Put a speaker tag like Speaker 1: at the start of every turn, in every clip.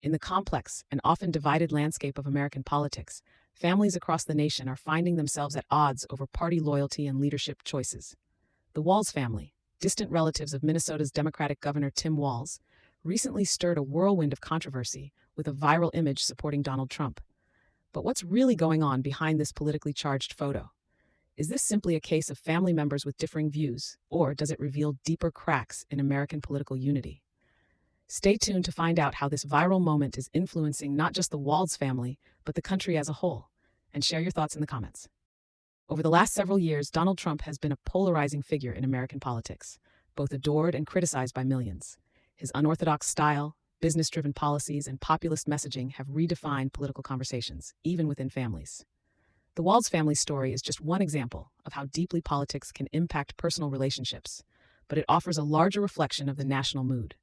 Speaker 1: In the complex and often divided landscape of American politics, families across the nation are finding themselves at odds over party loyalty and leadership choices. The Walz family, distant relatives of Minnesota's Democratic Governor Tim Walz, recently stirred a whirlwind of controversy with a viral image supporting Donald Trump. But what's really going on behind this politically charged photo? Is this simply a case of family members with differing views, or does it reveal deeper cracks in American political unity? Stay tuned to find out how this viral moment is influencing not just the Walz family, but the country as a whole, and share your thoughts in the comments. Over the last several years, Donald Trump has been a polarizing figure in American politics, both adored and criticized by millions. His unorthodox style, business-driven policies, and populist messaging have redefined political conversations, even within families. The Walz family story is just one example of how deeply politics can impact personal relationships, but it offers a larger reflection of the national mood.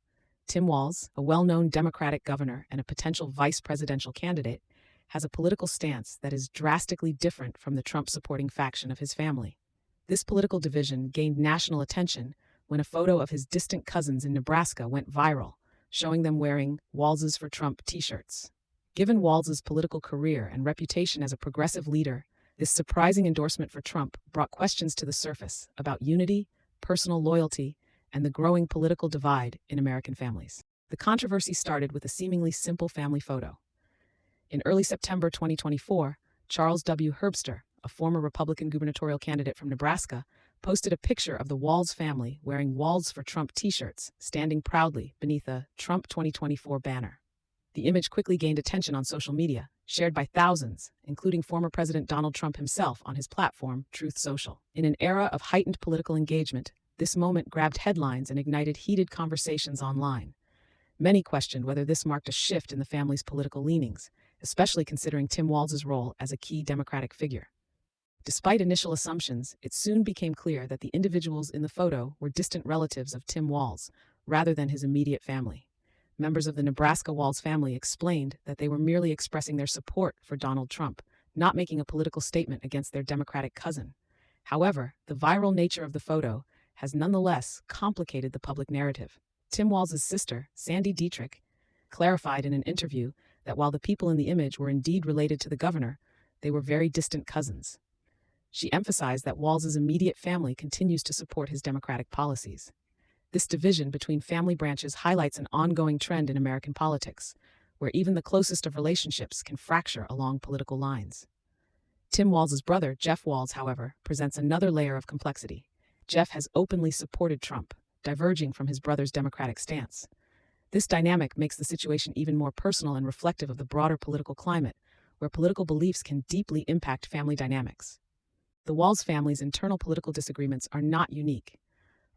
Speaker 1: Tim Walz, a well-known Democratic governor and a potential vice presidential candidate, has a political stance that is drastically different from the Trump-supporting faction of his family. This political division gained national attention when a photo of his distant cousins in Nebraska went viral, showing them wearing Walz's for Trump t-shirts. Given Walz's political career and reputation as a progressive leader, this surprising endorsement for Trump brought questions to the surface about unity, personal loyalty, and the growing political divide in American families. The controversy started with a seemingly simple family photo. In early September 2024, Charles W. Herbster, a former Republican gubernatorial candidate from Nebraska, posted a picture of the Walz family wearing Walz for Trump t-shirts, standing proudly beneath a Trump 2024 banner. The image quickly gained attention on social media, shared by thousands, including former President Donald Trump himself on his platform, Truth Social. In an era of heightened political engagement, this moment grabbed headlines and ignited heated conversations online. Many questioned whether this marked a shift in the family's political leanings, especially considering Tim Walz's role as a key Democratic figure. Despite initial assumptions, it soon became clear that the individuals in the photo were distant relatives of Tim Walz, rather than his immediate family. Members of the Nebraska Walz family explained that they were merely expressing their support for Donald Trump, not making a political statement against their Democratic cousin. However, the viral nature of the photo has nonetheless complicated the public narrative. Tim Walz's sister, Sandy Dietrich, clarified in an interview that while the people in the image were indeed related to the governor, they were very distant cousins. She emphasized that Walz's immediate family continues to support his Democratic policies. This division between family branches highlights an ongoing trend in American politics, where even the closest of relationships can fracture along political lines. Tim Walz's brother, Jeff Walz, however, presents another layer of complexity. Jeff has openly supported Trump, diverging from his brother's Democratic stance. This dynamic makes the situation even more personal and reflective of the broader political climate, where political beliefs can deeply impact family dynamics. The Walz family's internal political disagreements are not unique.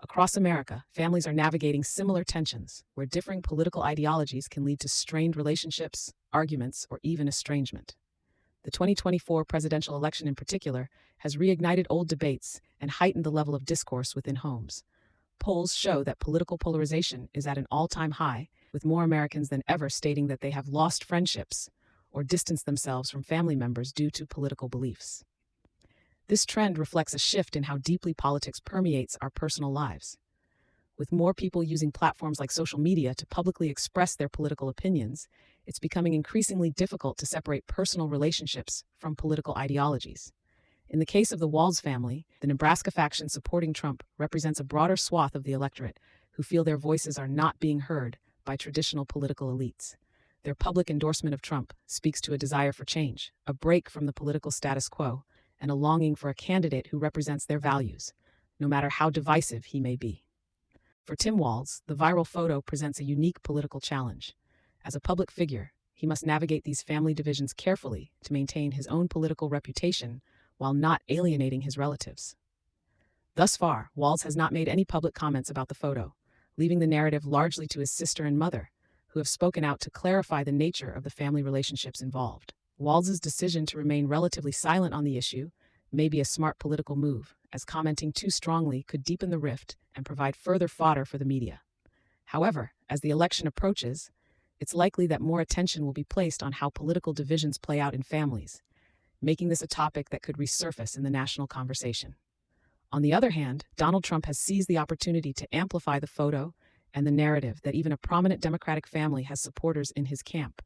Speaker 1: Across America, families are navigating similar tensions, where differing political ideologies can lead to strained relationships, arguments, or even estrangement. The 2024 presidential election in particular has reignited old debates and heightened the level of discourse within homes. Polls show that political polarization is at an all-time high, with more Americans than ever stating that they have lost friendships or distanced themselves from family members due to political beliefs. This trend reflects a shift in how deeply politics permeates our personal lives. With more people using platforms like social media to publicly express their political opinions, it's becoming increasingly difficult to separate personal relationships from political ideologies. In the case of the Walz family, the Nebraska faction supporting Trump represents a broader swath of the electorate who feel their voices are not being heard by traditional political elites. Their public endorsement of Trump speaks to a desire for change, a break from the political status quo, and a longing for a candidate who represents their values, no matter how divisive he may be. For Tim Walz, the viral photo presents a unique political challenge. As a public figure, he must navigate these family divisions carefully to maintain his own political reputation while not alienating his relatives. Thus far, Walz has not made any public comments about the photo, leaving the narrative largely to his sister and mother, who have spoken out to clarify the nature of the family relationships involved. Walz's decision to remain relatively silent on the issue may be a smart political move, as commenting too strongly could deepen the rift and provide further fodder for the media. However, as the election approaches, it's likely that more attention will be placed on how political divisions play out in families, making this a topic that could resurface in the national conversation. On the other hand, Donald Trump has seized the opportunity to amplify the photo and the narrative that even a prominent Democratic family has supporters in his camp.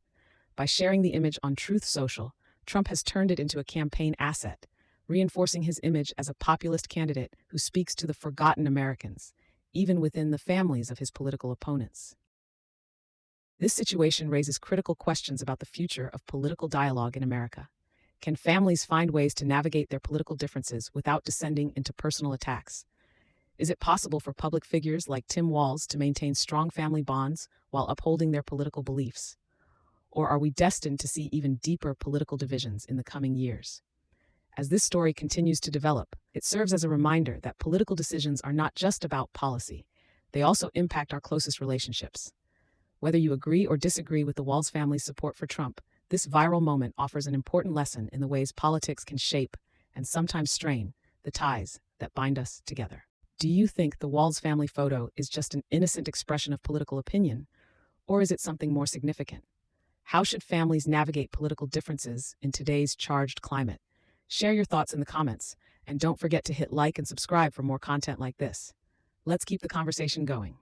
Speaker 1: By sharing the image on Truth Social, Trump has turned it into a campaign asset, reinforcing his image as a populist candidate who speaks to the forgotten Americans, even within the families of his political opponents. This situation raises critical questions about the future of political dialogue in America. Can families find ways to navigate their political differences without descending into personal attacks? Is it possible for public figures like Tim Walz to maintain strong family bonds while upholding their political beliefs? Or are we destined to see even deeper political divisions in the coming years? As this story continues to develop, it serves as a reminder that political decisions are not just about policy. They also impact our closest relationships. Whether you agree or disagree with the Walz family's support for Trump, this viral moment offers an important lesson in the ways politics can shape, and sometimes strain, the ties that bind us together. Do you think the Walz family photo is just an innocent expression of political opinion, or is it something more significant? How should families navigate political differences in today's charged climate? Share your thoughts in the comments, and don't forget to hit like and subscribe for more content like this. Let's keep the conversation going.